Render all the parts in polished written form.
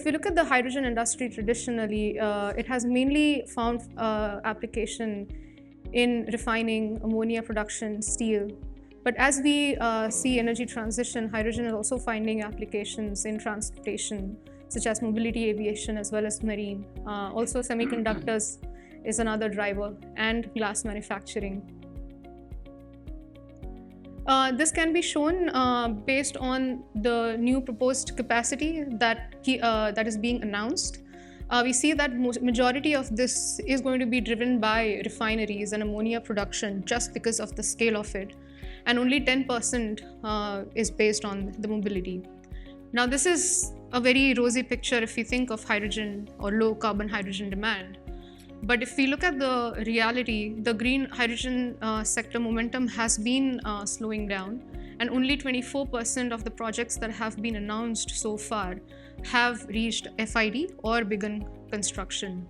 you look at the hydrogen industry traditionally, it has mainly found application in refining, ammonia production, steel. But as we see energy transition, hydrogen is also finding applications in transportation, such as mobility, aviation, as well as marine. Also, semiconductors is another driver, and glass manufacturing. This can be shown based on the new proposed capacity that is being announced. We see that majority of this is going to be driven by refineries and ammonia production just because of the scale of it. And only 10% is based on the mobility. Now, this is a very rosy picture if we think of hydrogen or low carbon hydrogen demand. But if we look at the reality, the green hydrogen sector momentum has been slowing down, and only 24% of the projects that have been announced so far have reached FID or begun construction.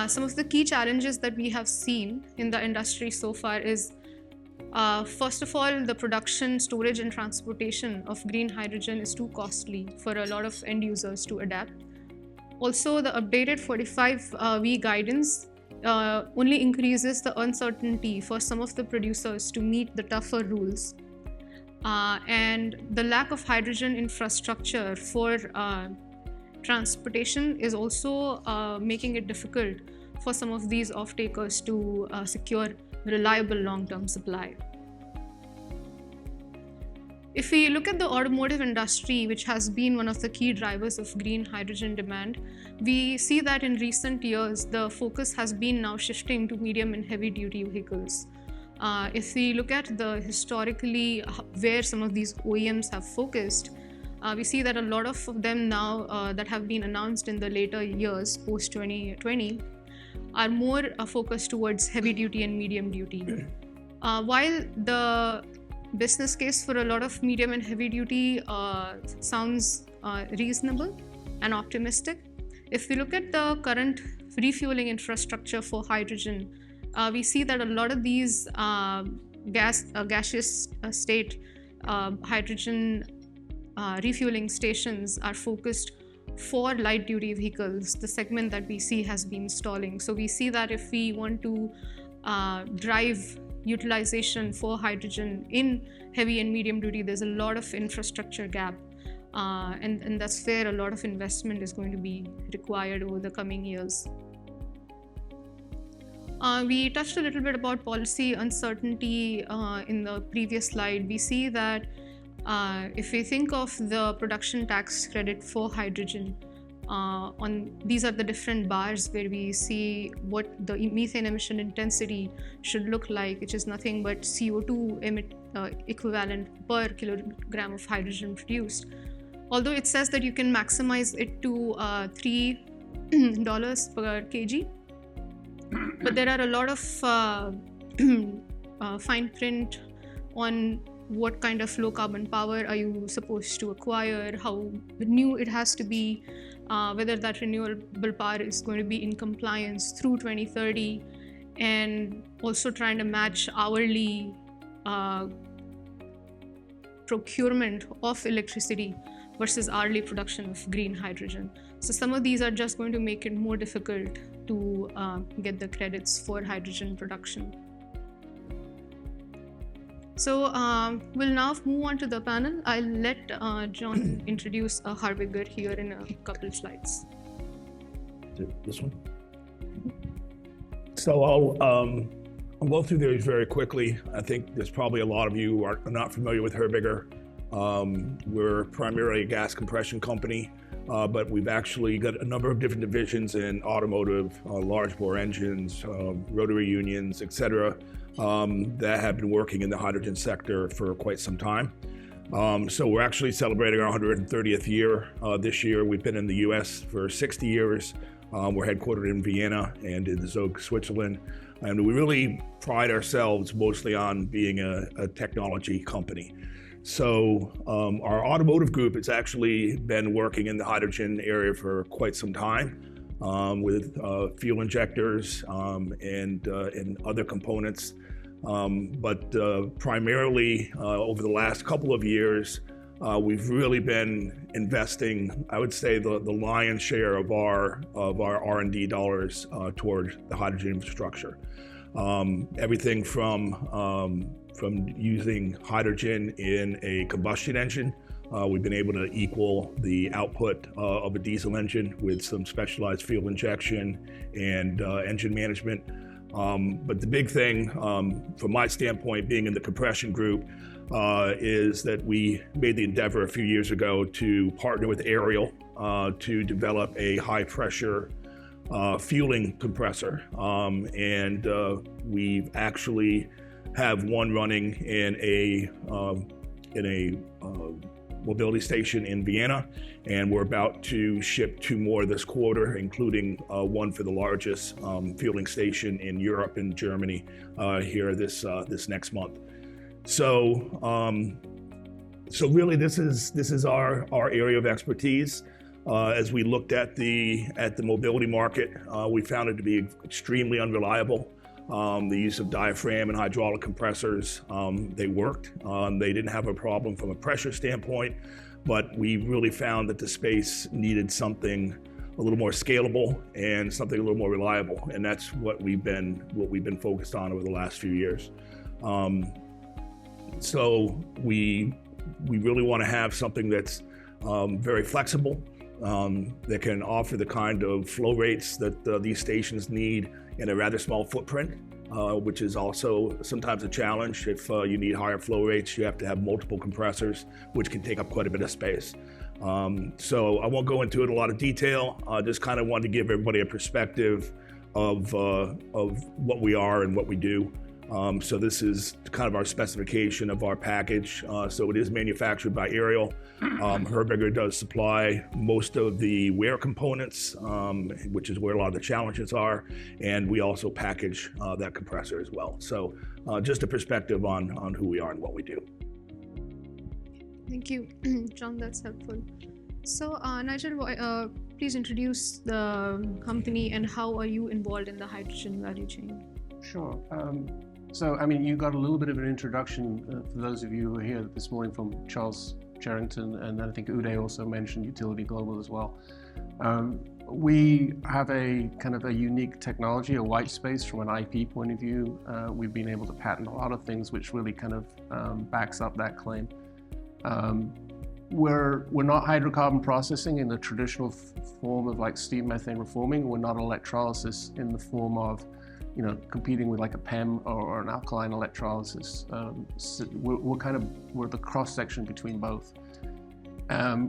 Some of the key challenges that we have seen in the industry so far is, first of all, the production, storage, and transportation of green hydrogen is too costly for a lot of end users to adapt. Also, the updated 45V guidance only increases the uncertainty for some of the producers to meet the tougher rules. And the lack of hydrogen infrastructure for transportation is also making it difficult for some of these off-takers to secure reliable long-term supply. If we look at the automotive industry, which has been one of the key drivers of green hydrogen demand, we see that in recent years, the focus has been now shifting to medium and heavy duty vehicles. If we look at the historically where some of these OEMs have focused, we see that a lot of them now that have been announced in the later years, post 2020, are more focused towards heavy duty and medium duty. While the business case for a lot of medium and heavy duty sounds reasonable and optimistic, if we look at the current refueling infrastructure for hydrogen, we see that a lot of these gaseous state hydrogen refueling stations are focused for light duty vehicles. The segment that we see has been stalling. So we see that if we want to drive utilization for hydrogen in heavy and medium duty, there's a lot of infrastructure gap, and that's where a lot of investment is going to be required over the coming years. We touched a little bit about policy uncertainty in the previous slide. We see that if we think of the production tax credit for hydrogen, these are the different bars where we see what the methane emission intensity should look like, which is nothing but CO2 equivalent per kilogram of hydrogen produced. Although it says that you can maximize it to $3 per kg, but there are a lot of fine print on what kind of low carbon power are you supposed to acquire, how new it has to be, whether that renewable power is going to be in compliance through 2030, and also trying to match hourly procurement of electricity versus hourly production of green hydrogen. So some of these are just going to make it more difficult to get the credits for hydrogen production. So we'll now move on to the panel. I'll let John introduce Hoerbiger here in a couple of slides. This one? So I'll go through these very quickly. I think there's probably a lot of you who are not familiar with Hoerbiger. We're primarily a gas compression company, but we've actually got a number of different divisions in automotive, large bore engines, rotary unions, etc., that have been working in the hydrogen sector for quite some time. So we're actually celebrating our 130th year this year. We've been in the US for 60 years. We're headquartered in Vienna and in Zug, Switzerland. And we really pride ourselves mostly on being a technology company. So our automotive group has actually been working in the hydrogen area for quite some time. With fuel injectors and other components. But primarily over the last couple of years, we've really been investing, I would say, the lion's share of our R&D dollars toward the hydrogen infrastructure. Everything from using hydrogen in a combustion engine. We've been able to equal the output of a diesel engine with some specialized fuel injection and engine management. But the big thing, from my standpoint, being in the compression group, is that we made the endeavor a few years ago to partner with Ariel to develop a high-pressure fueling compressor. And we've actually have one running in a mobility station in Vienna, and we're about to ship 2 more this quarter, including one for the largest fueling station in Europe and Germany here this next month. So really, this is our area of expertise. As we looked at the mobility market, we found it to be extremely unreliable. The use of diaphragm and hydraulic compressors, they worked. They didn't have a problem from a pressure standpoint, but we really found that the space needed something a little more scalable and something a little more reliable, and that's what we've been focused on over the last few years. So we really want to have something that's very flexible, that can offer the kind of flow rates that these stations need in a rather small footprint, which is also sometimes a challenge. If you need higher flow rates, you have to have multiple compressors, which can take up quite a bit of space. So I won't go into it in a lot of detail. Just kind of wanted to give everybody a perspective of what we are and what we do. So this is kind of our specification of our package. So it is manufactured by Ariel. Hoerbiger does supply most of the wear components, which is where a lot of the challenges are. And we also package that compressor as well. So just a perspective on who we are and what we do. Thank you, John, that's helpful. So Nigel, please introduce the company and how are you involved in the hydrogen value chain? Sure. So, I mean, you got a little bit of an introduction for those of you who are here this morning from Charles Charrington, and I think Uday also mentioned Utility Global as well. We have a kind of a unique technology, a white space from an IP point of view. We've been able to patent a lot of things which really kind of backs up that claim. We're not hydrocarbon processing in the traditional form of like steam methane reforming. We're not electrolysis in the form of, you know, competing with like a PEM or an alkaline electrolysis. So we're the cross section between both.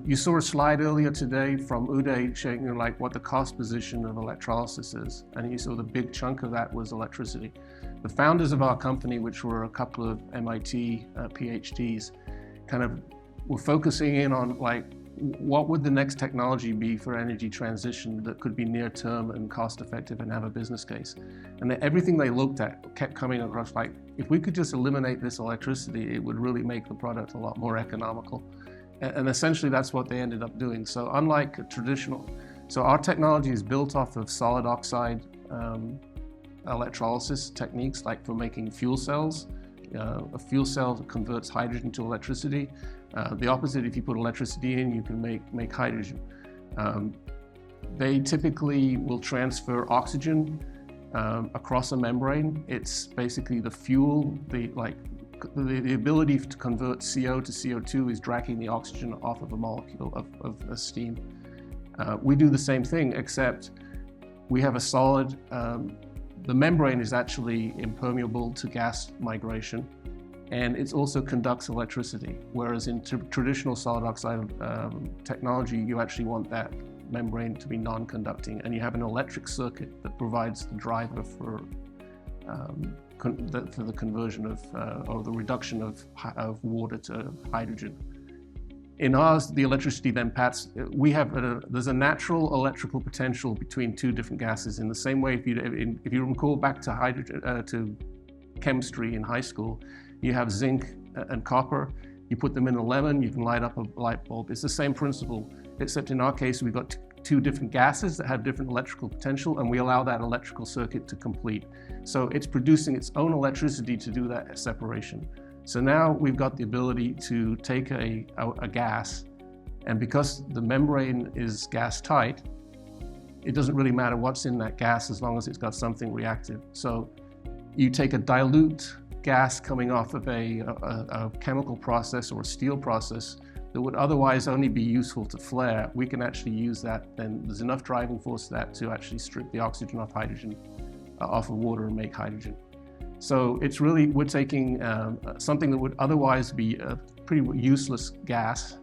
You saw a slide earlier today from Uday showing you like what the cost position of electrolysis is, and you saw the big chunk of that was electricity. The founders of our company, which were a couple of MIT PhDs, kind of were focusing in on like, what would the next technology be for energy transition that could be near term and cost effective and have a business case? And everything they looked at kept coming across like, if we could just eliminate this electricity, it would really make the product a lot more economical. And essentially that's what they ended up doing. So unlike a traditional, so our technology is built off of solid oxide electrolysis techniques, like for making fuel cells. A fuel cell converts hydrogen to electricity. The opposite, if you put electricity in, you can make hydrogen. They typically will transfer oxygen across a membrane. It's basically the fuel, the ability to convert CO to CO2 is dragging the oxygen off of a molecule of a steam. We do the same thing, except we have a solid, the membrane is actually impermeable to gas migration, and it also conducts electricity, whereas in traditional solid oxide technology, you actually want that membrane to be non-conducting, and you have an electric circuit that provides the driver for the conversion of, or the reduction of water to hydrogen. In ours, the electricity then there's a natural electrical potential between two different gases. In the same way, if you recall back to hydrogen, to chemistry in high school, you have zinc and copper. You put them in a lemon, you can light up a light bulb. It's the same principle, except in our case, we've got two different gases that have different electrical potential, and we allow that electrical circuit to complete. So it's producing its own electricity to do that separation. So now we've got the ability to take a gas, and because the membrane is gas tight, it doesn't really matter what's in that gas as long as it's got something reactive. So you take a dilute gas coming off of a chemical process or a steel process that would otherwise only be useful to flare. We can actually use that, and there's enough driving force to that to actually strip the oxygen off hydrogen, off of water and make hydrogen. So it's really, we're taking something that would otherwise be a pretty useless gas,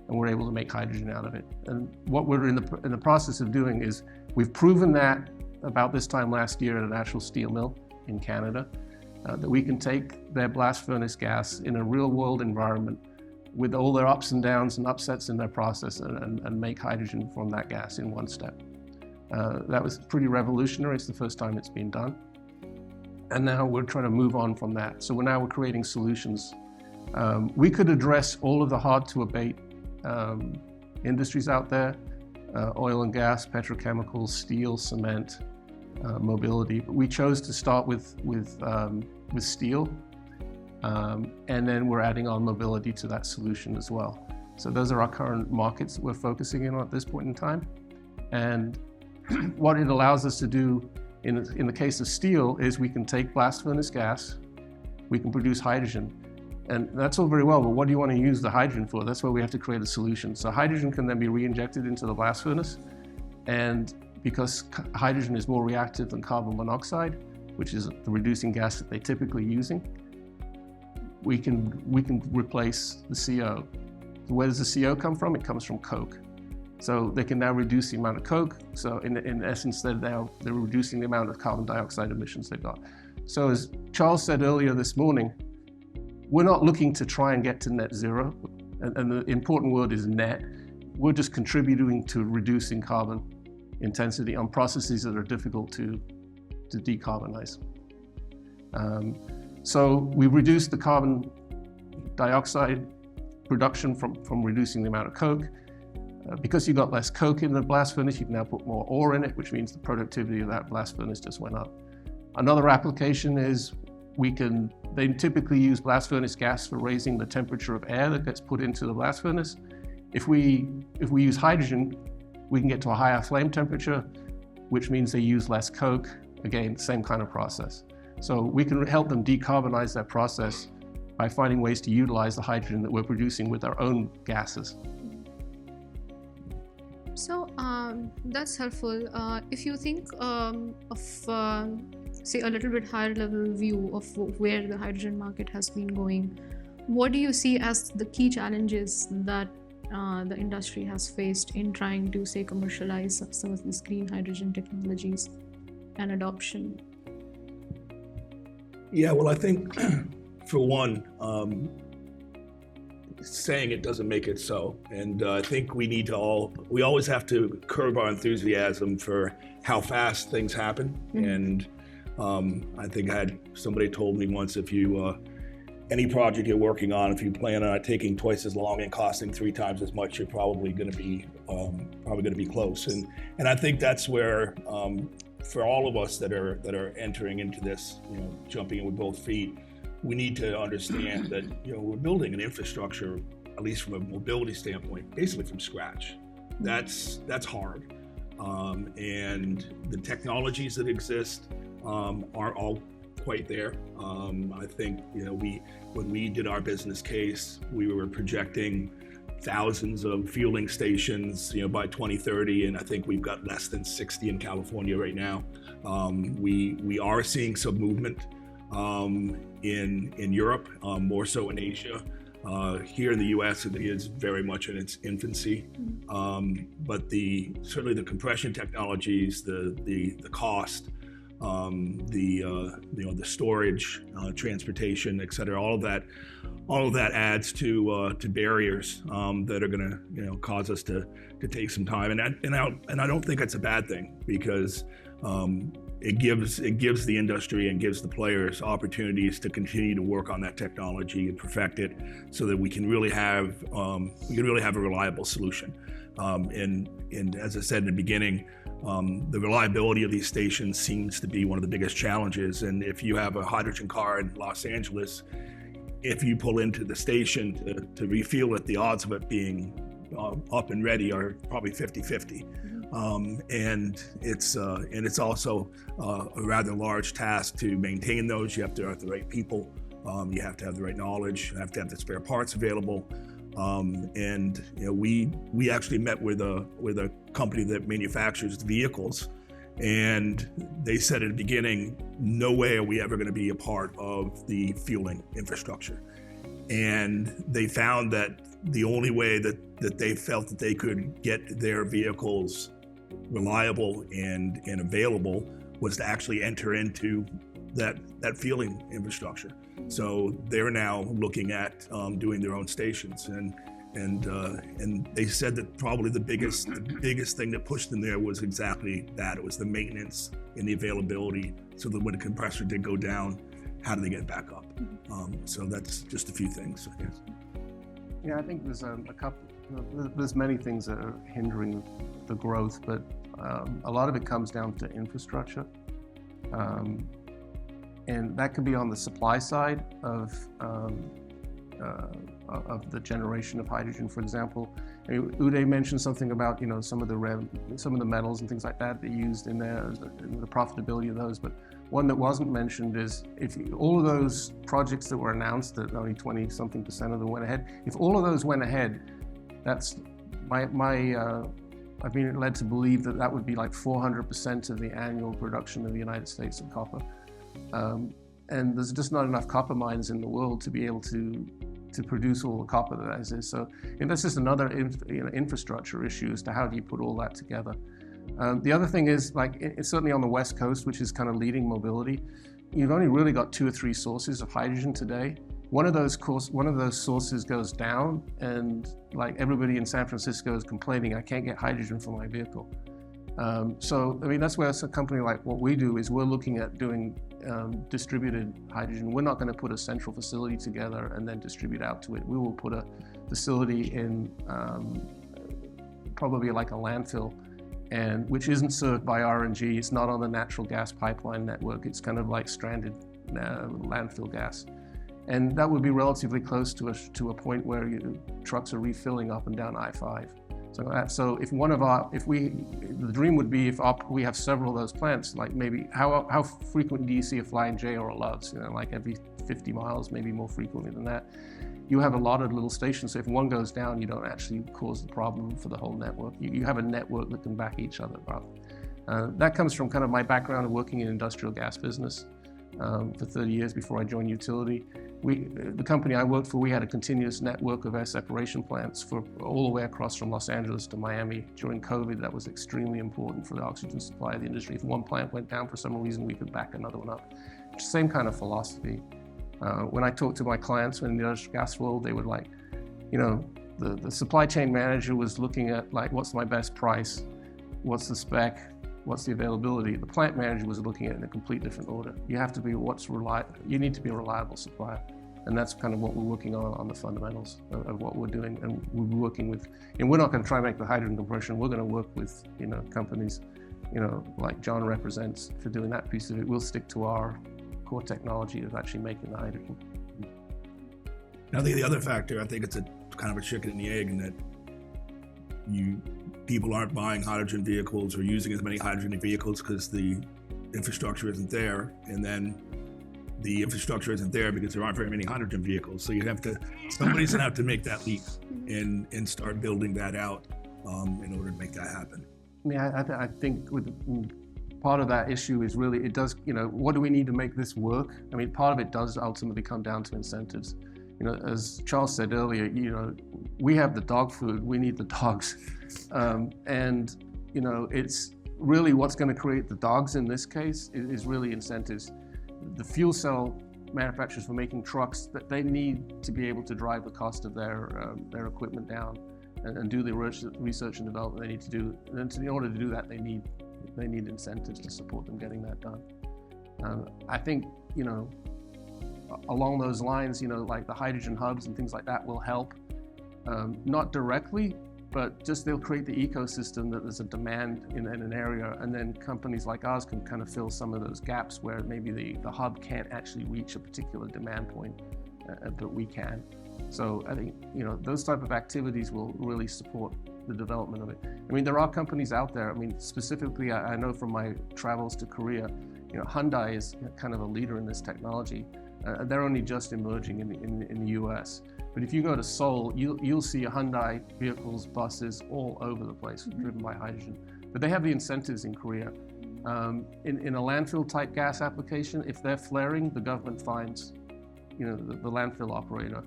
and we're able to make hydrogen out of it. And what we're in the process of doing is, we've proven that about this time last year at an actual steel mill in Canada, that we can take their blast furnace gas in a real world environment with all their ups and downs and upsets in their process and make hydrogen from that gas in one step. That was pretty revolutionary. It's the first time it's been done. And now we're trying to move on from that. So we're creating solutions. We could address all of the hard to abate industries out there, oil and gas, petrochemicals, steel, cement, mobility. But we chose to start with steel, and then we're adding on mobility to that solution as well. So those are our current markets that we're focusing in on at this point in time. And what it allows us to do in the case of steel is we can take blast furnace gas, we can produce hydrogen. And that's all very well, but what do you want to use the hydrogen for? That's where we have to create a solution. So hydrogen can then be re-injected into the blast furnace. And because hydrogen is more reactive than carbon monoxide, which is the reducing gas that they're typically using, we can replace the CO. Where does the CO come from? It comes from coke. So they can now reduce the amount of coke. So in essence, they're reducing the amount of carbon dioxide emissions they've got. So as Charles said earlier this morning, we're not looking to try and get to net zero, and the important word is net. We're just contributing to reducing carbon intensity on processes that are difficult to decarbonize. So we reduced the carbon dioxide production from reducing the amount of coke. Because you've got less coke in the blast furnace, you can now put more ore in it, which means the productivity of that blast furnace just went up. Another application is they typically use blast furnace gas for raising the temperature of air that gets put into the blast furnace. If we use hydrogen, we can get to a higher flame temperature, which means they use less coke. Again, same kind of process. So we can help them decarbonize that process by finding ways to utilize the hydrogen that we're producing with our own gases. So that's helpful. If you think of, say, a little bit higher level view of where the hydrogen market has been going, what do you see as the key challenges that the industry has faced in trying to, say, commercialize some of these green hydrogen technologies and adoption? Yeah, well, I think for one, saying it doesn't make it so. And I think we always have to curb our enthusiasm for how fast things happen. Mm-hmm. And I think somebody told me once, if you, any project you're working on, if you plan on it taking twice as long and costing 3 times as much, you're probably going to be close. And I think that's where, for all of us that are entering into this, jumping in with both feet, we need to understand that we're building an infrastructure, at least from a mobility standpoint, basically from scratch. That's hard, and the technologies that exist aren't all quite there. I think when we did our business case, we were projecting thousands of fueling stations, by 2030, and I think we've got less than 60 in California right now. We are seeing some movement in Europe, more so in Asia. Here in the U.S., it is very much in its infancy, but certainly the compression technologies, the cost, the storage, transportation, et cetera, all of that adds to barriers that are going to cause us to take some time, and I don't think it's a bad thing, because it gives the industry and gives the players opportunities to continue to work on that technology and perfect it, so that we can really have a reliable solution. And as I said in the beginning, the reliability of these stations seems to be one of the biggest challenges. And if you have a hydrogen car in Los Angeles, if you pull into the station to refuel it, the odds of it being up and ready are probably 50-50. And it's also a rather large task to maintain those. You have to have the right people. You have to have the right knowledge. You have to have the spare parts available. And we actually met with a company that manufactures vehicles, and they said at the beginning, no way are we ever going to be a part of the fueling infrastructure. And they found that the only way that they felt that they could get their vehicles reliable and available was to actually enter into that fueling infrastructure. So they're now looking at doing their own stations, and they said that probably the biggest thing that pushed them there was exactly that. It was the maintenance and the availability, so that when a compressor did go down, how do they get back up? So that's just a few things, I guess. Yeah, I think there's there's many things that are hindering the growth, but a lot of it comes down to infrastructure. And that could be on the supply side of the generation of hydrogen, for example. I mean, Uday mentioned something about some of the metals and things like that they used in there, and the profitability of those. But one that wasn't mentioned is if all of those projects that were announced, that only 20-something% of them went ahead. If all of those went ahead, that's I've been led to believe that would be like 400% of the annual production of the United States of copper. And there's just not enough copper mines in the world to be able to produce all the copper that is. So, and that's just another infrastructure issue as to how do you put all that together. The other thing is, like, it's certainly on the West Coast, which is kind of leading mobility, you've only really got 2 or 3 sources of hydrogen today. One of those sources goes down, and like everybody in San Francisco is complaining, I can't get hydrogen for my vehicle. So, I mean, that's where a company like what we do is we're looking at doing distributed hydrogen. We're not going to put a central facility together and then distribute out to it. We will put a facility in probably like a landfill, and which isn't served by RNG. It's not on the natural gas pipeline network. It's kind of like stranded landfill gas. And that would be relatively close to a point where trucks are refilling up and down I-5. So if the dream would be if we have several of those plants, like maybe how frequent do you see a Flying J or a Love's? Like every 50 miles, maybe more frequently than that. You have a lot of little stations, so if one goes down, you don't actually cause the problem for the whole network. You have a network that can back each other up. That comes from kind of my background of working in industrial gas business for 30 years before I joined utility. The company I worked for, we had a continuous network of air separation plants for all the way across from Los Angeles to Miami. During COVID, that was extremely important for the oxygen supply of the industry. If one plant went down for some reason, we could back another one up. Same kind of philosophy. When I talked to my clients in the industrial gas world, they would like, the supply chain manager was looking at like, what's my best price? What's the spec? What's the availability? The plant manager was looking at it in a complete different order. You have to be you need to be a reliable supplier. And that's kind of what we're working on the fundamentals of what we're doing. And we're working with, and we're not going to try and make the hydrogen compression. We're going to work with, companies, like John represents for doing that piece of it. We'll stick to our core technology of actually making the hydrogen. Now, the other factor, I think it's a kind of a chicken and the egg, in that people aren't buying hydrogen vehicles or using as many hydrogen vehicles because the infrastructure isn't there, and then the infrastructure isn't there because there aren't very many hydrogen vehicles. So somebody's gonna have to make that leap and start building that out in order to make that happen. I mean, I think part of that issue is really, it does, what do we need to make this work? I mean, part of it does ultimately come down to incentives. As Charles said earlier, we have the dog food, we need the dogs. And it's really what's going to create the dogs in this case is really incentives. The fuel cell manufacturers for making trucks, that they need to be able to drive the cost of their equipment down and do the research and development they need to do. And in order to do that, they need incentives to support them getting that done. I think, along those lines, like the hydrogen hubs and things like that will help, not directly, but just they'll create the ecosystem that there's a demand in an area, and then companies like ours can kind of fill some of those gaps where maybe the hub can't actually reach a particular demand point. but we can. So I think, those type of activities will really support the development of it. I mean, there are companies out there. I mean, specifically, I know from my travels to Korea, Hyundai is kind of a leader in this technology. They're only just emerging in the US. But if you go to Seoul, you'll see Hyundai vehicles, buses all over the place, driven by hydrogen. But they have the incentives in Korea. In a landfill type gas application, if they're flaring, the government fines, the landfill operator.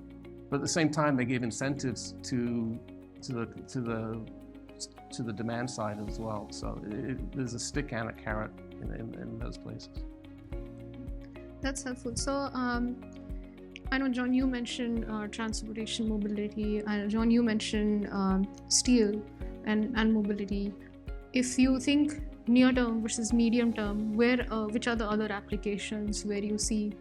But at the same time, they give incentives to the demand side as well. So there's a stick and a carrot in those places. That's helpful. So I know, John, you mentioned transportation mobility. John, you mentioned steel and mobility. If you think near term versus medium term, which are the other applications where you see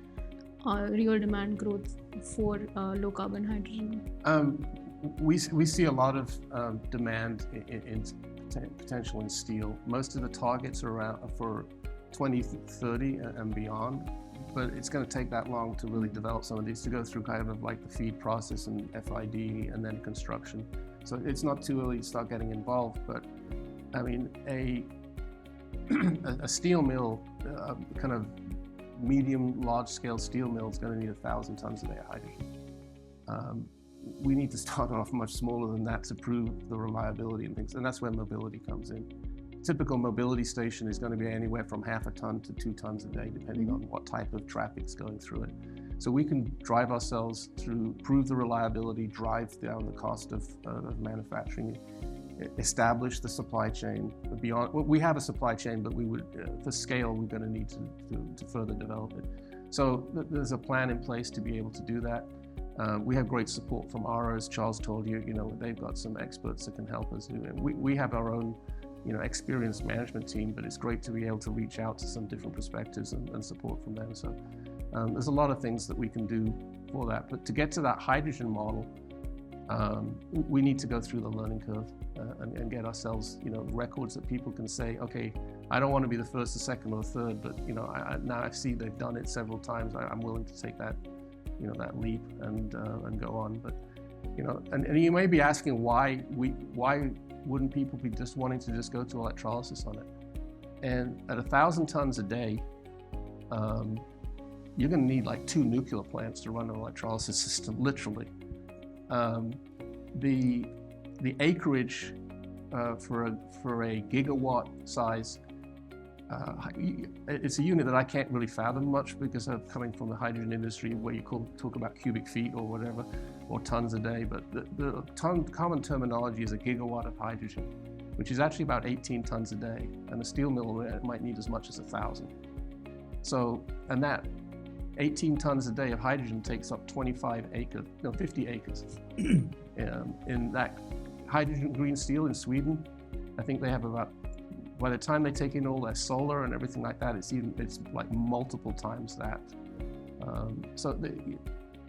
real demand growth for low carbon hydrogen? We see a lot of demand in potential in steel. Most of the targets are around for 2030 and beyond, but it's going to take that long to really develop some of these, to go through kind of like the feed process and FID and then construction. So it's not too early to start getting involved, but I mean, a steel mill, kind of medium, large-scale steel mill is going to need 1,000 tons a day of hydrogen. We need to start off much smaller than that to prove the reliability and things, and that's where mobility comes in. Typical mobility station is going to be anywhere from 0.5 ton to 2 tons a day, depending on what type of traffic's going through it. So we can drive ourselves through, prove the reliability, drive down the cost of manufacturing, establish the supply chain beyond. Well, we have a supply chain, but we would, for scale, we're going to need to further develop it. So there's a plan in place to be able to do that. We have great support from ARA, as Charles told you. They've got some experts that can help us. We have our own, experienced management team, but it's great to be able to reach out to some different perspectives and support from them. So there's a lot of things that we can do for that. But to get to that hydrogen model, we need to go through the learning curve and get ourselves, records that people can say, okay, I don't want to be the first, the second, or the third, but now I see they've done it several times. I'm willing to take that, that leap and go on. But and you may be asking why wouldn't people be just wanting to just go to electrolysis on it? And at 1,000 tons a day, you're going to need like 2 nuclear plants to run an electrolysis system, literally. The acreage for a gigawatt size, it's a unit that I can't really fathom much because I'm coming from the hydrogen industry where you talk about cubic feet or whatever, or tons a day, but the common terminology is a gigawatt of hydrogen, which is actually about 18 tons a day, and a steel mill might need as much as 1,000. So, and that 18 tons a day of hydrogen takes up 50 acres. In that hydrogen green steel in Sweden, I think they have about, by the time they take in all their solar and everything like that, it's like multiple times that.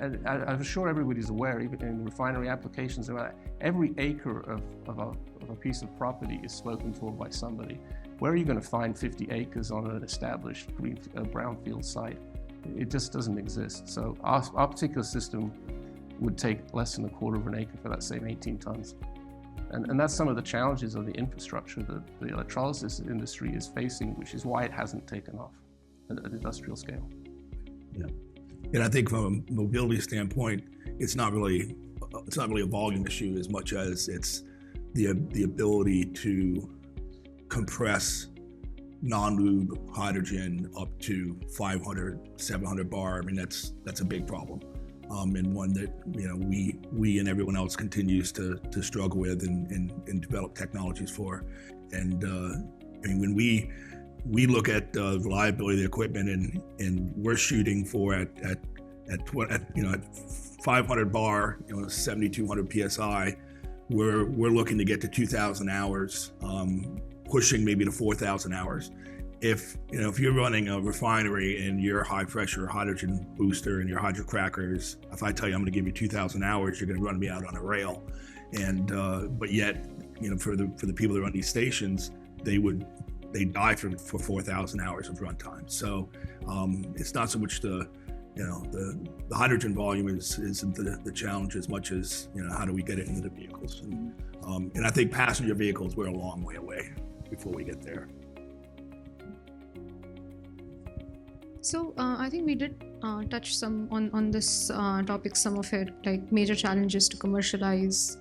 And I'm sure everybody's aware, even in refinery applications, every acre of a piece of property is spoken for by somebody. Where are you going to find 50 acres on an established brownfield site? It just doesn't exist. So our particular system would take less than 1/4 of an acre for that same 18 tons. And that's some of the challenges of the infrastructure that the electrolysis industry is facing, which is why it hasn't taken off at an industrial scale. Yeah, and I think from a mobility standpoint, it's not really a volume issue as much as it's the ability to compress non-lube hydrogen up to 500, 700 bar. I mean, that's a big problem, and one that we and everyone else continues to struggle with and develop technologies for. And I mean, when we look at the reliability of the equipment and we're shooting for at 500 bar, 7,200 psi, we're looking to get to 2,000 hours. Pushing maybe to 4,000 hours. If you're running a refinery and your high pressure hydrogen booster and your hydrocrackers, if I tell you I'm going to give you 2,000 hours, you're going to run me out on a rail. And but yet, for the people that run these stations, they die for 4,000 hours of runtime. So it's not so much the the hydrogen volume isn't the challenge as much as how do we get it into the vehicles, and I think passenger vehicles we're a long way away before we get there. So I think we did touch some on this topic, some of it, like major challenges to commercialize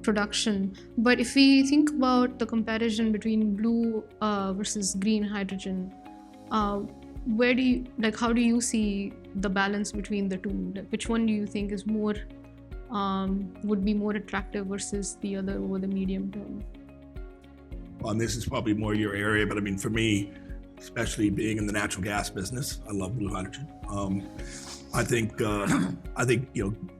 production. But if we think about the comparison between blue versus green hydrogen, where do you, how do you see the balance between the two? Like, which one do you think is more would be more attractive versus the other over the medium term? This is probably more your area, but I mean, for me, especially being in the natural gas business, I love blue hydrogen. I think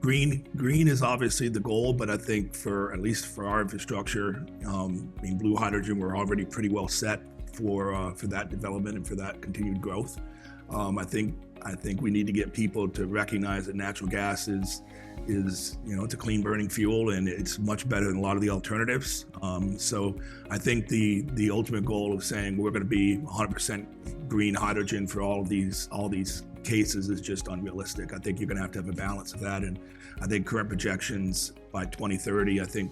green is obviously the goal, but I think at least for our infrastructure, blue hydrogen, we're already pretty well set for that development and for that continued growth. I think we need to get people to recognize that natural gas is it's a clean burning fuel, and it's much better than a lot of the alternatives. So I think the ultimate goal of saying we're going to be 100% green hydrogen for all these cases is just unrealistic. I think you're going to have a balance of that, and I think current projections by 2030, I think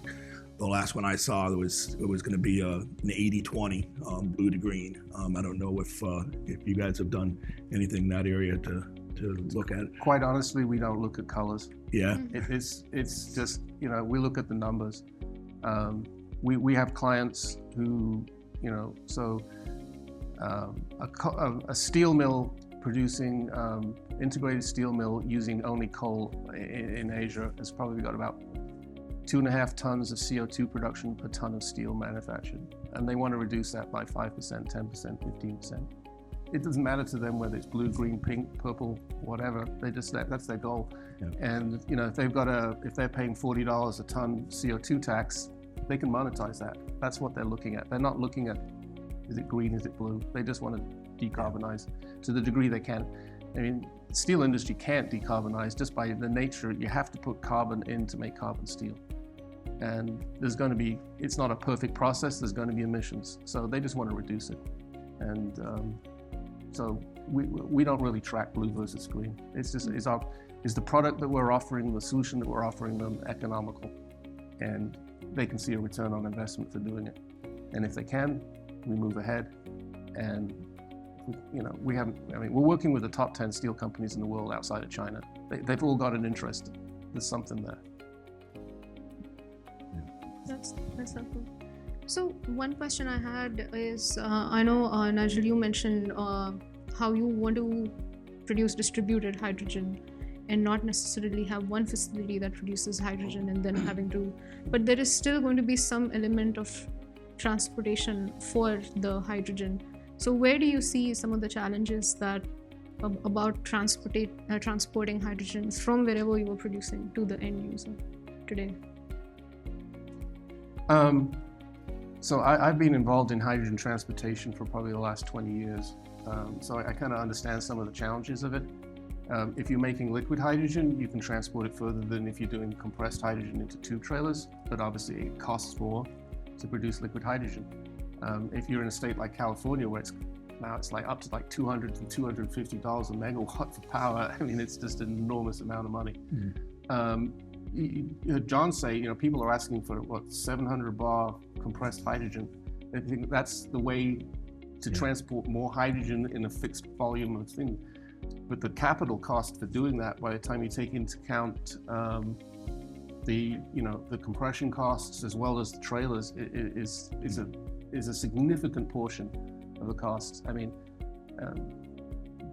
the last one I saw it was going to be an 80-20 blue to green. I don't know if you guys have done anything in that area to look at it. Quite honestly, we don't look at colors. Yeah. It's just, we look at the numbers. We have clients who, a steel mill producing, integrated steel mill using only coal in Asia has probably got about 2.5 tons of CO2 production per ton of steel manufactured. And they want to reduce that by 5%, 10%, 15%. It doesn't matter to them whether it's blue, green, pink, purple, whatever. That's their goal. Yeah. And if they're paying $40 a ton CO2 tax, they can monetize that. That's what they're looking at. They're not looking at, is it green, is it blue? They just want to decarbonize to the degree they can. I mean, steel industry can't decarbonize just by the nature. You have to put carbon in to make carbon steel. And it's not a perfect process. There's going to be emissions. So they just want to reduce it. And so we don't really track blue versus green. It's just, is the product that we're offering, the solution that we're offering them economical? And they can see a return on investment for doing it. And if they can, we move ahead. And we're working with the top 10 steel companies in the world outside of China. They've all got an interest. There's something there. That's helpful. So one question I had is, I know Nigel, you mentioned how you want to produce distributed hydrogen and not necessarily have one facility that produces hydrogen and then having to, but there is still going to be some element of transportation for the hydrogen. So where do you see some of the challenges about transporting hydrogen from wherever you were producing to the end user today? So I've been involved in hydrogen transportation for probably the last 20 years. So I kind of understand some of the challenges of it. If you're making liquid hydrogen, you can transport it further than if you're doing compressed hydrogen into tube trailers, but obviously it costs more to produce liquid hydrogen. If you're in a state like California, where it's like up to like $200 to $250 a megawatt for power, I mean, it's just an enormous amount of money. You heard John say, people are asking for 700 bar compressed hydrogen. I think that's the way to transport more hydrogen in a fixed volume of thing. But the capital cost for doing that, by the time you take into account the compression costs as well as the trailers, is a significant portion of the costs. I mean,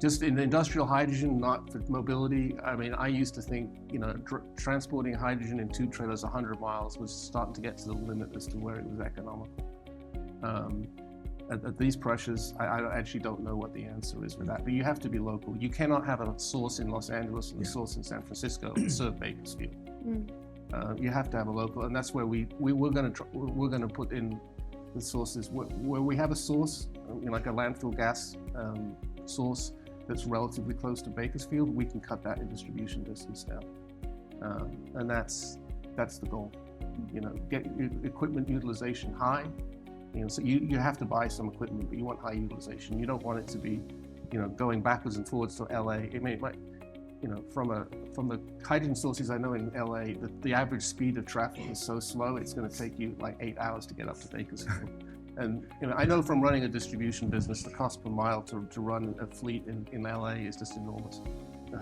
just in industrial hydrogen, not for mobility. I mean, I used to think, transporting hydrogen in tube trailers 100 miles was starting to get to the limit as to where it was economical. At these pressures, I actually don't know what the answer is for that, but you have to be local. You cannot have a source in Los Angeles and a source in San Francisco and serve Bakersfield. You have to have a local, and that's where we're going to put in the sources where we have a source, like a landfill gas source that's relatively close to Bakersfield. We can cut that in distribution distance down, and that's the goal. Get your equipment utilization high. So you have to buy some equipment, but you want high utilization. You don't want it to be, going backwards and forwards to LA. from the hydrogen sources I know in LA, the average speed of traffic is so slow, it's going to take you like 8 hours to get up to Bakersfield. And I know from running a distribution business, the cost per mile to run a fleet in LA is just enormous.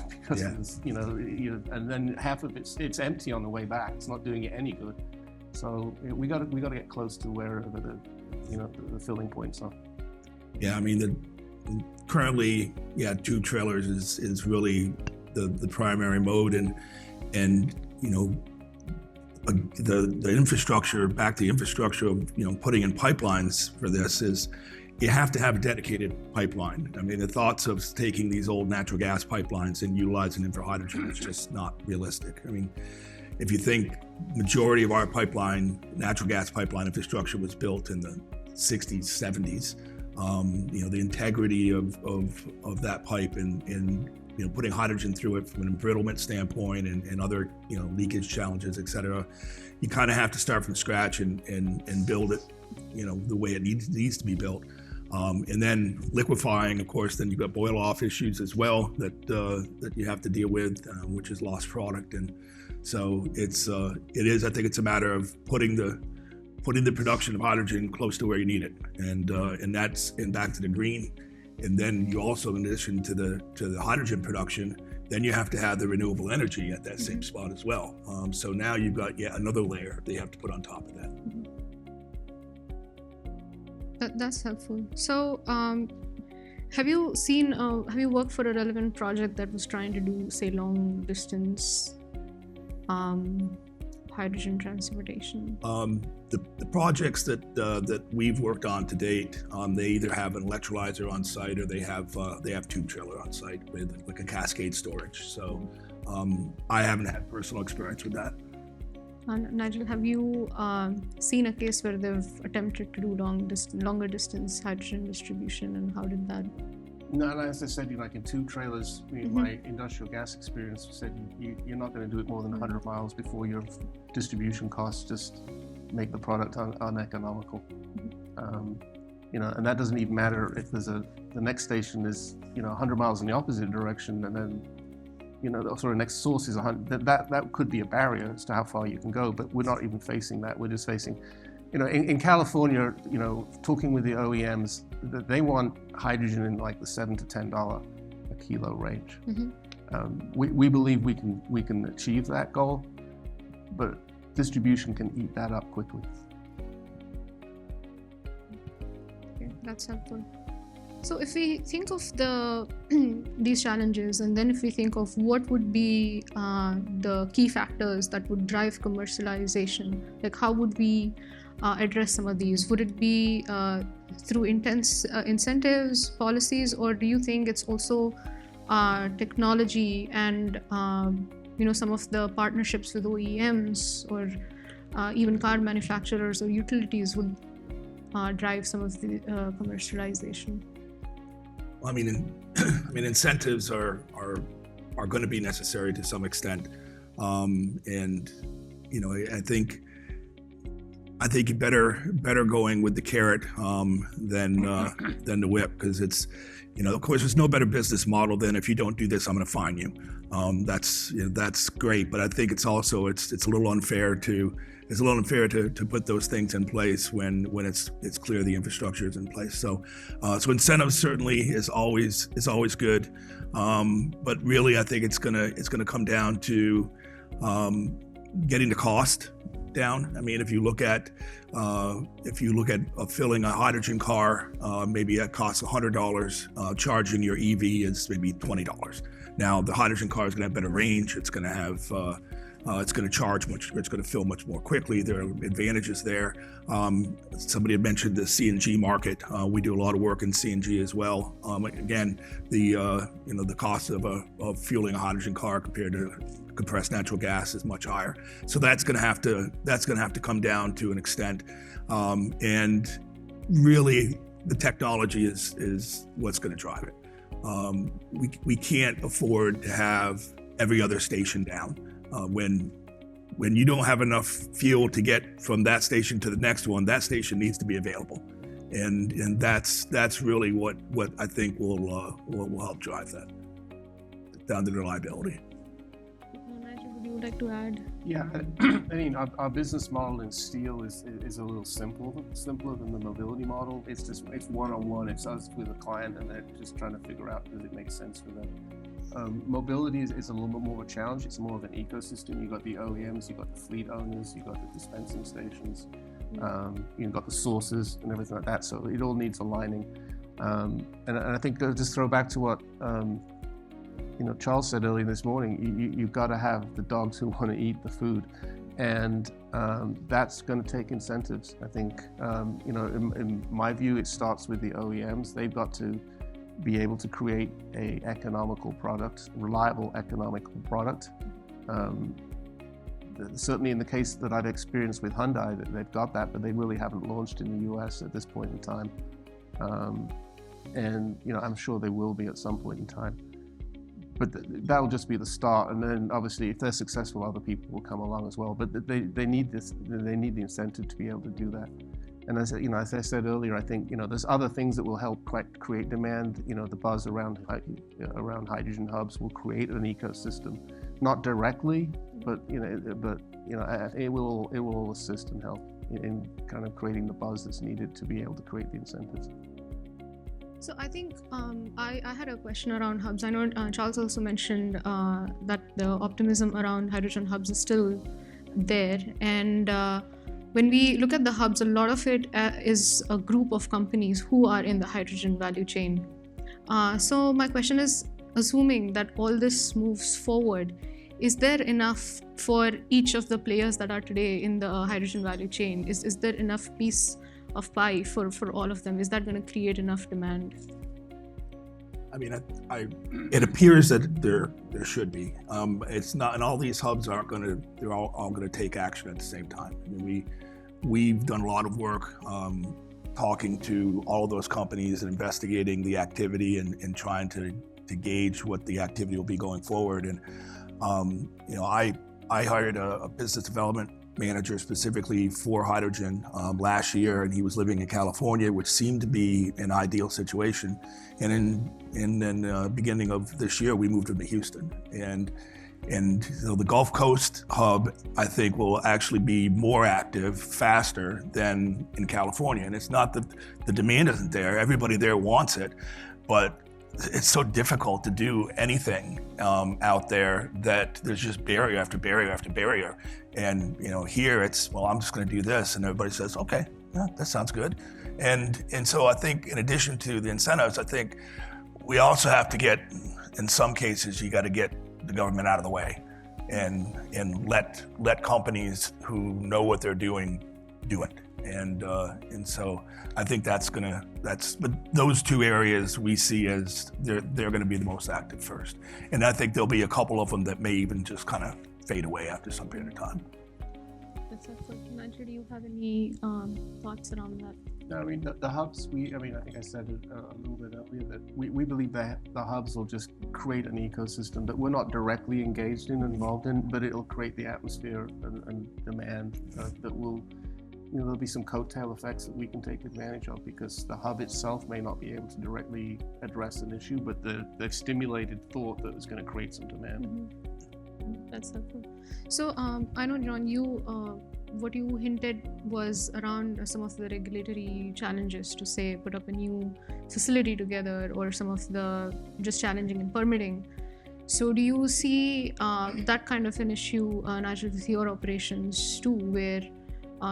Because it's, and then half of it's empty on the way back. It's not doing it any good. So we got to get close to where the filling points are. Yeah, I mean, currently, two trailers is really the primary mode, and the infrastructure, back to the infrastructure of putting in pipelines for this is you have to have a dedicated pipeline. I mean, the thoughts of taking these old natural gas pipelines and utilizing them for hydrogen is just not realistic. I mean, if you think majority of our natural gas pipeline infrastructure was built in the 60s, 70s, the integrity of that pipe and putting hydrogen through it from an embrittlement standpoint and other leakage challenges, et cetera, you kind of have to start from scratch and build it the way it needs to be built. And then liquefying, of course, then you've got boil off issues as well that you have to deal with, which is lost product. And so I think it's a matter of putting the production of hydrogen close to where you need it, and back to the green. And then you also, in addition to the hydrogen production, then you have to have the renewable energy at that same spot as well. So now you've got yet another layer that you have to put on top of that. That's helpful. So, have you worked for a relevant project that was trying to do, say, long distance hydrogen transportation? The projects that we've worked on to date, they either have an electrolyzer on site or they have tube trailer on site with like a cascade storage. So I haven't had personal experience with that. Nigel, have you seen a case where they've attempted to do longer distance hydrogen distribution, and how did that? No, as I said, like in tube trailers, my industrial gas experience said you're not going to do it more than 100 miles before your distribution costs just make the product uneconomical. And that doesn't even matter if the next station is 100 miles in the opposite direction, and then the next source is 100. That could be a barrier as to how far you can go, but we're not even facing that. We're just facing, in California, talking with the OEMs, they want hydrogen in like the $7 to $10 a kilo range. We believe we can achieve that goal, but distribution can eat that up quickly. Okay, that's helpful. So if we think of these challenges, and then if we think of what would be the key factors that would drive commercialization, like how would we address some of these? Would it be through incentives, policies, or do you think it's also technology and some of the partnerships with OEMs or even car manufacturers or utilities would drive some of the commercialization? I mean, incentives are going to be necessary to some extent, and I think you better going with the carrot than the whip, because it's of course there's no better business model than if you don't do this, I'm going to fine you. That's great, but I think it's also it's a little unfair to put those things in place when it's clear the infrastructure is in place. So incentives certainly is always good, but really I think it's gonna come down to getting the cost down. I mean, if you look at filling a hydrogen car, maybe that costs $100. Charging your EV is maybe $20. Now the hydrogen car is going to have better range. It's going to have it's going to charge much. It's going to fill much more quickly. There are advantages there. Somebody had mentioned the CNG market. We do a lot of work in CNG as well. Again, the cost of fueling a hydrogen car compared to compressed natural gas is much higher. So that's going to have to come down to an extent. And really, the technology is what's going to drive it. We can't afford to have every other station down. When you don't have enough fuel to get from that station to the next one, that station needs to be available, and that's really what I think will help drive that. down to reliability. Nigel, would you like to add? Yeah, I mean, our business model in steel is a little simpler than the mobility model. It's one-on-one. It's us with a client, and they're just trying to figure out, does it make sense for them? Mobility is a little bit more of a challenge. It's more of an ecosystem. You've got the OEMs, you've got the fleet owners, you've got the dispensing stations, you've got the sources and everything like that. So it all needs aligning. And I think to just throw back to what Charles said earlier this morning, you've got to have the dogs who want to eat the food, and that's going to take incentives. I think in my view, it starts with the OEMs. They've got to be able to create a economical product, reliable economical product. Certainly in the case that I've experienced with Hyundai, they've got that, but they really haven't launched in the US at this point in time. And I'm sure they will be at some point in time. But that'll just be the start, and then obviously, if they're successful, other people will come along as well. But they need this. They need the incentive to be able to do that. And as I said earlier, I think there's other things that will help create demand. The buzz around hydrogen hubs will create an ecosystem, not directly, but it will assist and help in kind of creating the buzz that's needed to be able to create the incentives. So I think I had a question around hubs. I know Charles also mentioned that the optimism around hydrogen hubs is still there. And when we look at the hubs, a lot of it is a group of companies who are in the hydrogen value chain. So my question is, assuming that all this moves forward, is there enough for each of the players that are today in the hydrogen value chain? Is there enough piece of pie for all of them? Is that going to create enough demand? I mean, it appears that there should be. It's not, and all these hubs aren't going to. They're all going to take action at the same time. I mean, we've done a lot of work talking to all of those companies and investigating the activity and trying to gauge what the activity will be going forward. And I hired a business development manager specifically for hydrogen last year, and he was living in California, which seemed to be an ideal situation. And in the beginning of this year, we moved him to Houston. And the Gulf Coast hub, I think, will actually be more active faster than in California. And it's not that the demand isn't there; everybody there wants it, but it's so difficult to do anything out there that there's just barrier after barrier after barrier. And here it's, well, I'm just going to do this, and everybody says, okay, yeah, that sounds good. And so I think in addition to the incentives, I think we also have to get, in some cases, you got to get the government out of the way and let companies who know what they're doing do it. And so I think but those two areas we see as they're going to be the most active first. And I think there'll be a couple of them that may even just kind of fade away after some period of time. That's helpful. Nigel, do you have any thoughts around that? No, I mean, the hubs, I think I said it a little bit earlier, that we believe that the hubs will just create an ecosystem that we're not directly engaged in, involved in, but it'll create the atmosphere and demand that will, there'll be some coattail effects that we can take advantage of, because the hub itself may not be able to directly address an issue, but the stimulated thought that is going to create some demand. Mm-hmm. That's helpful. So I know, John, what you hinted was around some of the regulatory challenges to, say, put up a new facility together, or some of the just challenging in permitting. So do you see that kind of an issue, Nigel, with your operations too, where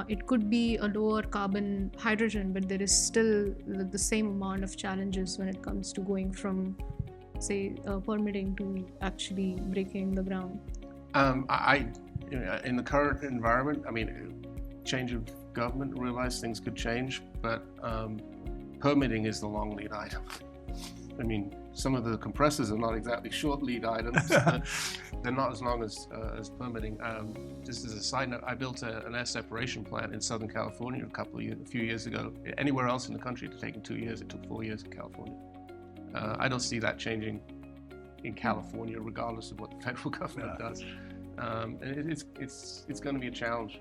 it could be a lower carbon hydrogen, but there is still the same amount of challenges when it comes to going from, say, permitting to actually breaking the ground? In the current environment, I mean, change of government, realize things could change, but permitting is the long lead item. I mean, some of the compressors are not exactly short lead items. They're not as long as permitting. Just as a side note, I built an air separation plant in Southern California a few years ago. Anywhere else in the country, it had taken 2 years. It took 4 years in California. I don't see that changing in California, regardless of what the federal government does. And it's going to be a challenge.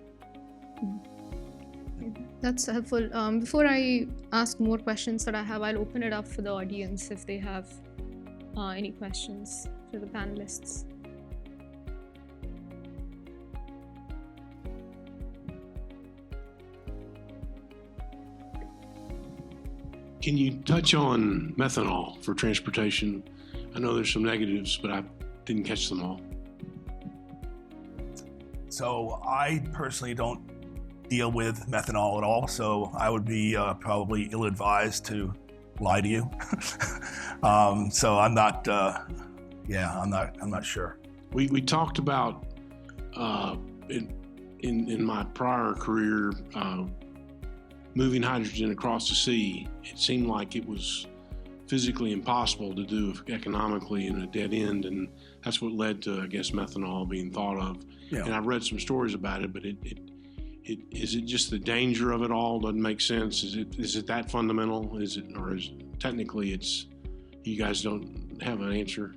That's helpful. Before I ask more questions that I have, I'll open it up for the audience if they have any questions for the panelists. Can you touch on methanol for transportation? I know there's some negatives, but I didn't catch them all. So I personally don't deal with methanol at all, so I would be probably ill-advised to lie to you. So I'm not. I'm not sure. We talked about in my prior career moving hydrogen across the sea. It seemed like it was physically impossible to do economically in a dead end, and that's what led to, I guess, methanol being thought of. Yeah. And I've read some stories about it, but is it just the danger of it all doesn't make sense? Is it that fundamental? Is technically it's you guys don't have an answer?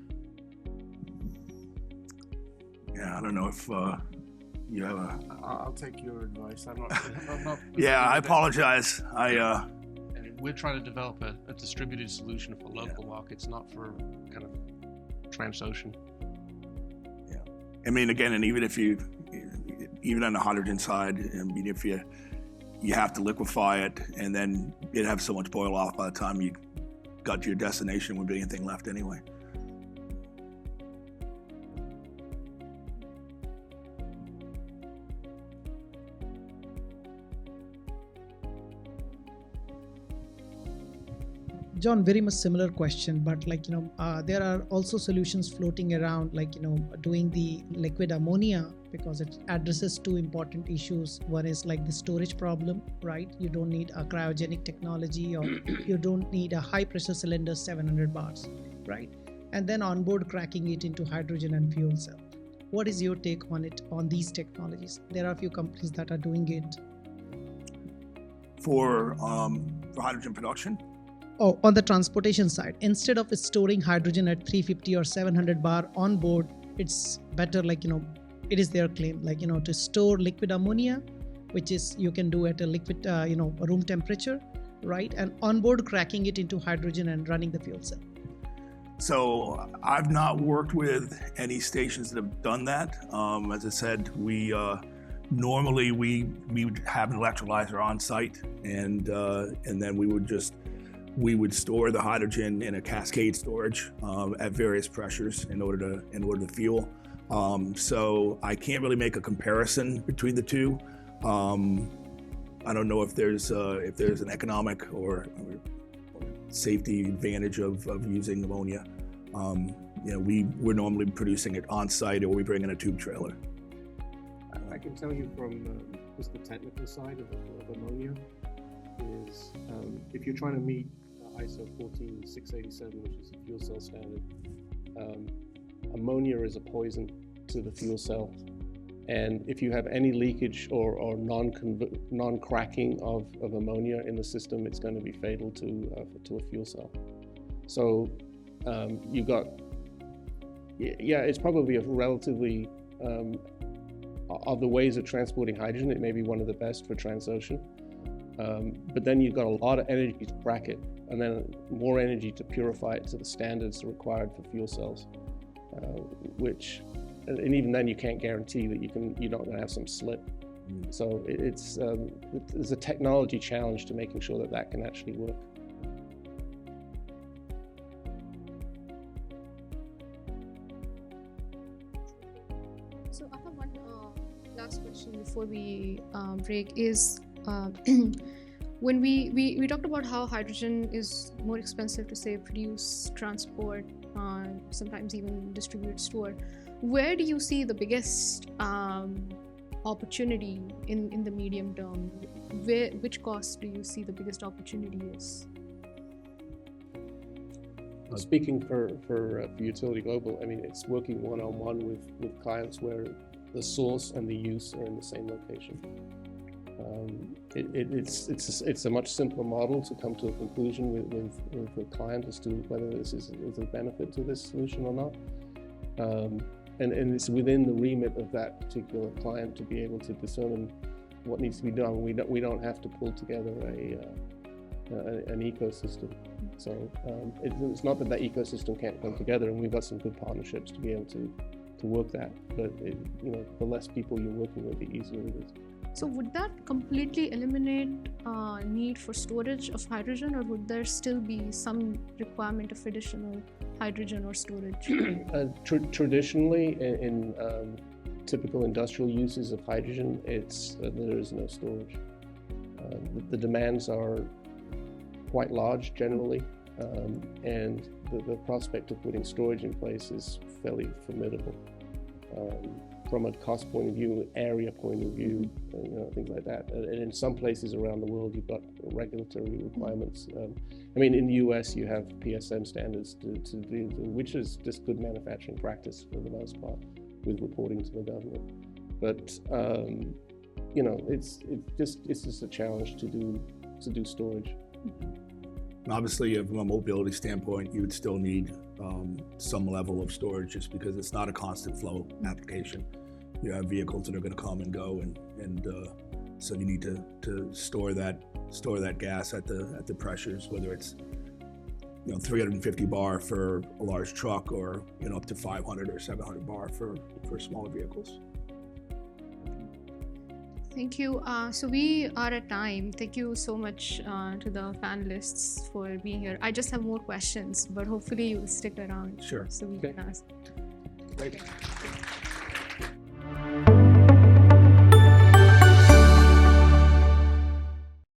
Yeah, I don't know if you have a. I'll take your advice. I'm not Yeah, I apologize. And we're trying to develop a distributed solution for local markets, not for kind of transocean. Yeah, I mean, again, and even on the hydrogen side, I mean, if you have to liquefy it, and then it'd have so much boil off by the time you got to your destination, wouldn't be anything left anyway. John, very much similar question, but there are also solutions floating around, doing the liquid ammonia, because it addresses two important issues. One is the storage problem, right? You don't need a cryogenic technology, or you don't need a high pressure cylinder 700 bars, right? And then onboard cracking it into hydrogen and fuel cell. What is your take on it, on these technologies? There are a few companies that are doing it. For hydrogen production? Oh, on the transportation side, instead of storing hydrogen at 350 or 700 bar on board, it's better, it is their claim, to store liquid ammonia, which is you can do at a liquid, room temperature, right? And onboard cracking it into hydrogen and running the fuel cell. So I've not worked with any stations that have done that. As I said, we normally we would have an electrolyzer on site, and then we would store the hydrogen in a cascade storage at various pressures in order to fuel. So I can't really make a comparison between the two. I don't know if there's an economic or safety advantage of using ammonia. We're normally producing it on site, or we bring in a tube trailer. I can tell you from just the technical side of ammonia is if you're trying to meet ISO 14687, which is a fuel cell standard, ammonia is a poison to the fuel cell, and if you have any leakage or non-cracking of ammonia in the system, it's going to be fatal to a fuel cell. So it's probably a relatively of the ways of transporting hydrogen, it may be one of the best for transocean. But then you've got a lot of energy to crack it, and then more energy to purify it to the standards required for fuel cells, and even then you can't guarantee that you're not going to have some slip. So there's a technology challenge to making sure that can actually work. So I have one last question before we break is, when we talked about how hydrogen is more expensive to, say, produce, transport, sometimes even distribute, store, where do you see the biggest opportunity in the medium term? Which cost do you see the biggest opportunity is? Speaking for Utility Global, I mean, it's working one-on-one with clients where the source and the use are in the same location. It's a much simpler model to come to a conclusion with the client as to whether this is a benefit to this solution or not. And it's within the remit of that particular client to be able to determine what needs to be done. We don't have to pull together an ecosystem. So it's not that ecosystem can't come together, and we've got some good partnerships to be able to work that. But the less people you're working with, the easier it is. So would that completely eliminate need for storage of hydrogen, or would there still be some requirement of additional hydrogen or storage? Traditionally, in typical industrial uses of hydrogen, there is no storage. The demands are quite large generally, and the prospect of putting storage in place is fairly formidable. From a cost point of view, area point of view, things like that. And in some places around the world, you've got regulatory requirements. In the US, you have PSM standards to deal with, which is just good manufacturing practice for the most part, with reporting to the government. But it's just a challenge to do storage. Obviously, from a mobility standpoint, you would still need some level of storage, just because it's not a constant flow application. You have vehicles that are going to come and go, and so you need to store that gas at the pressures, whether it's 350 bar for a large truck, or up to 500 or 700 bar for smaller vehicles. Thank you. So we are at time. Thank you so much to the panelists for being here. I just have more questions, but hopefully you will stick around. Sure. So we can ask. Great.